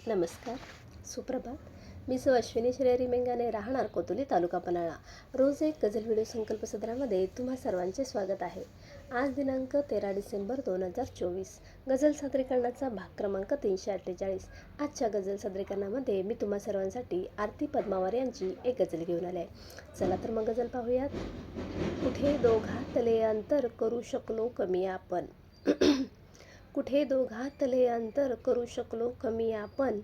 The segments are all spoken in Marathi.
नमस्कार, सुप्रभात. मी अश्विनी श्रेयरी मेंगाने, राहणार कोतुली, तालुका पन्हाळा. रोज एक गझल व्हिडिओ संकल्प सदरामध्ये तुम्हा सर्वांचे स्वागत आहे. आज दिनांक 13 डिसेंबर 2024. गझल सादरीकरणाचा भाग क्रमांक 348. आजच्या गझल सादरीकरणामध्ये मी तुम्हा सर्वांसाठी आरती पद्मावार यांची एक गझल घेऊन आले आहे. चला तर मग गझल पाहूयात. कुठे दोघातले अंतर करू शकलो कमी आपण. कुठे दोघातले अंतर करू शकलो कमी आपण,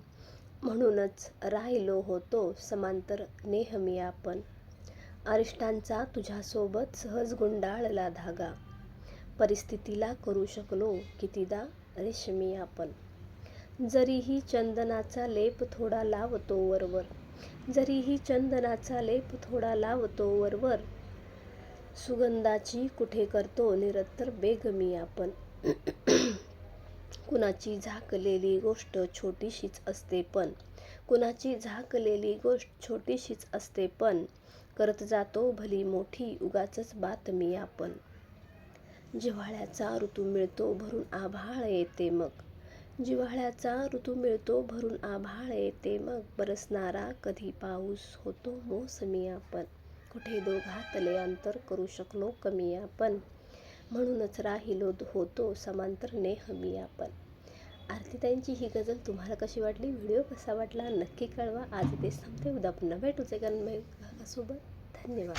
म्हणूनच राहिलो होतो समांतर नेहमी आपण. अरिष्टांचा तुझ्यासोबत सहज गुंडाळला धागा, परिस्थितीला करू शकलो कितीदा रेशमी आपण. जरीही चंदनाचा लेप थोडा लावतो वरवर, जरीही चंदनाचा लेप थोडा लावतो वरवर, सुगंधाची कुठे करतो निरंतर बेगमी आपण. कुणाची झाकलेली गोष्ट छोटीशीच असते पण, कुणाची झाकलेली गोष्ट छोटीशीच असते पण, करत जातो भली मोठी उगाचच बातमी आपण. जिव्हाळ्याचा ऋतू मिळतो भरून आभाळ येते मग, जिव्हाळ्याचा ऋतू मिळतो भरून आभाळ येते मग, बरसणारा कधी पाऊस होतो मोसमी आपण. कुठे दोघातले अंतर करू शकलो कमी आपण, म्हणूनच राहिलो होतो समांतर नेहमी आपण. आरतीताईंची ही गझल तुम्हाला कशी वाटली? व्हिडिओ कसा वाटला नक्की कळवा. आज इथेच थांबते. उद्या पुन्हा भेटूच एका नव्या सोबत. धन्यवाद.